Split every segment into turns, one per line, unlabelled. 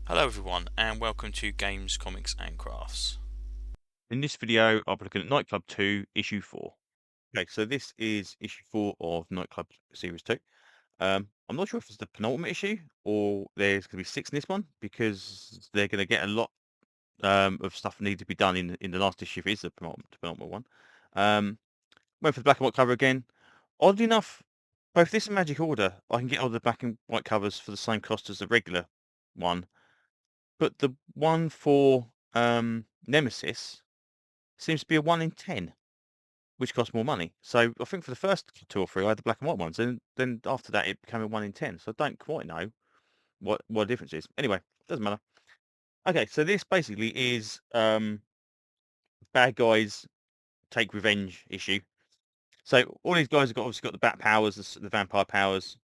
Hello everyone and welcome to Games, Comics and Crafts.
In this video, I'll be looking at Nightclub 2, Issue 4. Okay, so this is Issue 4 of Nightclub Series 2. I'm not sure if it's the penultimate issue or there's going to be 6 in this one because they're going to get a lot of stuff need to be done in the last issue if it is the penultimate one. Went for the black and white cover again. Oddly enough, both this and Magic Order, I can get all the black and white covers for the same cost as the regular one. But the one for Nemesis seems to be a 1 in 10. Which cost more money. So I think for the first 2 or 3, I had the black and white ones, and then after that, it became a 1 in 10. So I don't quite know what the difference is. Anyway, doesn't matter. Okay, so this basically is bad guys take revenge issue. So all these guys have obviously got the bat powers, the vampire powers.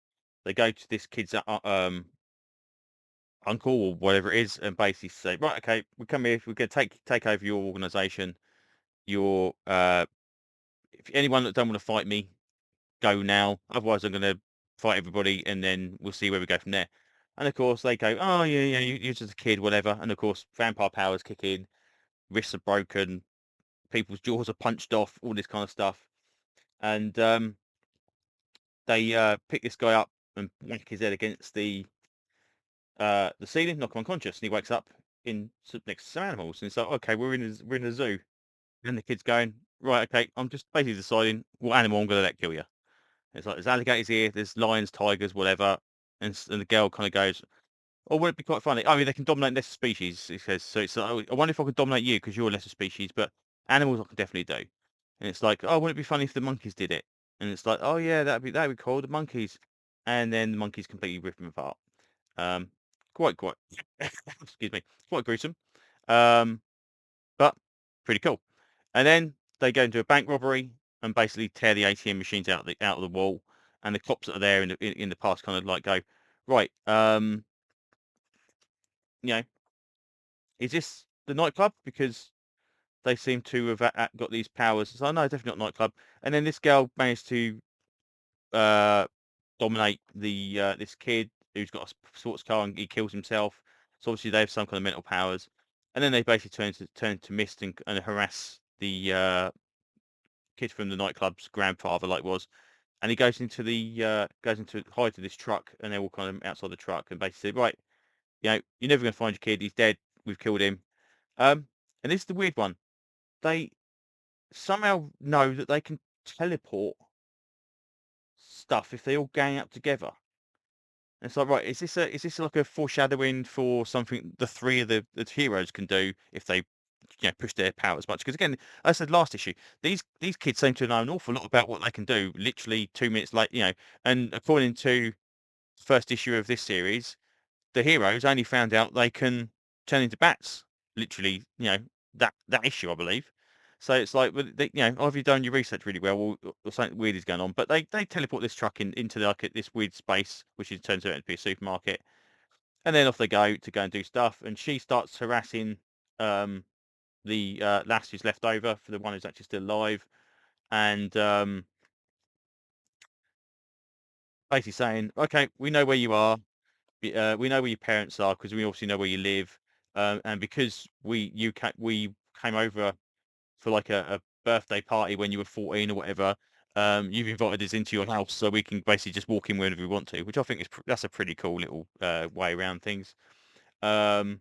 They go to this kid's uncle or whatever it is, and basically say, right, okay, we come here, we're going to take over your organization. Your if anyone that don't want to fight me, go now. Otherwise, I'm going to fight everybody, and then we'll see where we go from there. And of course, they go, oh yeah, you're just a kid, whatever. And of course, vampire powers kick in, wrists are broken, people's jaws are punched off, all this kind of stuff. And they pick this guy up and whack his head against the ceiling, knock him unconscious, and he wakes up next to some animals. And it's like, okay, we're in a zoo. And the kid's going, right, okay, I'm just basically deciding what animal I'm going to let kill you. It's like there's alligators here, there's lions, tigers, whatever. And the girl kind of goes, "Oh, would it be quite funny? I mean, they can dominate lesser species." He says, "So it's like, oh, I wonder if I could dominate you because you're a lesser species, but animals I can definitely do." And it's like, "Oh, wouldn't it be funny if the monkeys did it?" And it's like, "Oh yeah, that'd be cool, the monkeys." And then the monkeys completely rip him apart. Um, quite excuse me, quite gruesome. Um, but pretty cool. And then they go into a bank robbery and basically tear the ATM machines out of the wall. And the cops that are there in the past kind of like go, right, you know, is this the nightclub? Because they seem to have got these powers. So no, definitely not nightclub. And then this girl managed to uh, dominate this kid who's got a sports car and he kills himself. So obviously they have some kind of mental powers. And then they basically turn to mist and harass the kid from the nightclub's grandfather, like was, and he goes into hide to this truck, and they're all kind of outside the truck, and basically say, right, you're never gonna find your kid. He's dead. We've killed him. Um, and this is the weird one. They somehow know that they can teleport stuff if they all gang up together. And it's like, right, is this like a foreshadowing for something the three of the heroes can do if they push their power as much? Because again, as I said last issue, these kids seem to know an awful lot about what they can do. Literally 2 minutes late, and according to the first issue of this series, the heroes only found out they can turn into bats. Literally, that issue, I believe. So it's like, well, either you've done your research really well, or something weird is going on. But they teleport this truck into this weird space, which turns out to be a supermarket, and then off they go and do stuff. And she starts harassing um, the lass who's left over for the one who's actually still alive, and basically saying, "Okay, we know where you are. We know where your parents are because we obviously know where you live, and because we came over for like a birthday party when you were 14 or whatever. You've invited us into your house so we can basically just walk in whenever we want to, which I think that's a pretty cool little way around things. Um,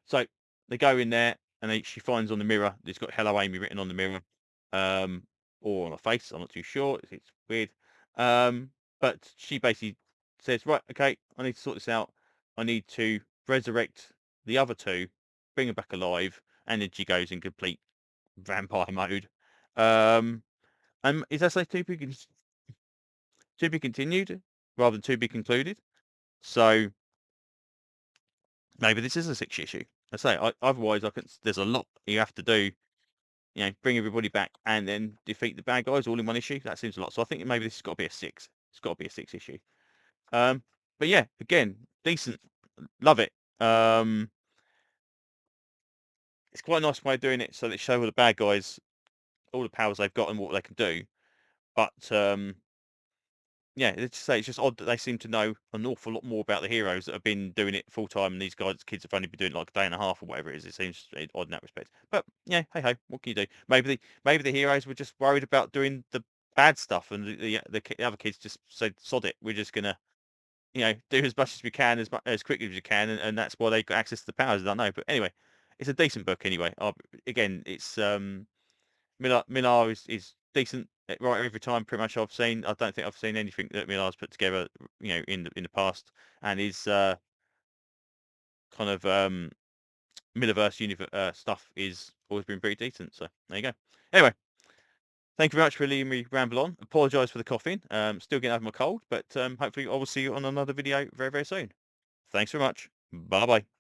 so they go in there and she finds on the mirror, it's got "Hello Amy" written on the mirror, um, or on her face. I'm not too sure. It's weird. But she basically says, right, okay, I need to sort this out. I need to resurrect the other two, bring them back alive, and then she goes in complete vampire mode. Um, and is that say to be continued rather than to be concluded? So maybe this is a 6 issue. I say, otherwise, there's a lot you have to do. Bring everybody back and then defeat the bad guys all in one issue. That seems a lot. So I think maybe this has got to be a 6. It's got to be a 6 issue. But yeah, again, decent. Love it. It's quite a nice way of doing it, so they show all the bad guys all the powers they've got and what they can do. But yeah, let's just say it's just odd that they seem to know an awful lot more about the heroes that have been doing it full time, and these kids have only been doing it like a day and a half or whatever it is. It seems odd in that respect. But yeah, hey ho, what can you do? Maybe the heroes were just worried about doing the bad stuff, and the other kids just said, "Sod it, we're just gonna do as much as we can as quickly as we can," and that's why they got access to the powers. I don't know, but anyway, it's a decent book anyway. Again, it's Millar is decent right every time. Pretty much I've seen. I don't think I've seen anything that Millar's put together, in the past, and his kind of Millerverse universe stuff is always been pretty decent. So there you go. Anyway, thank you very much for letting me ramble on. Apologise for the coughing. Still getting over my cold, but hopefully I will see you on another video very, very soon. Thanks very much. Bye bye.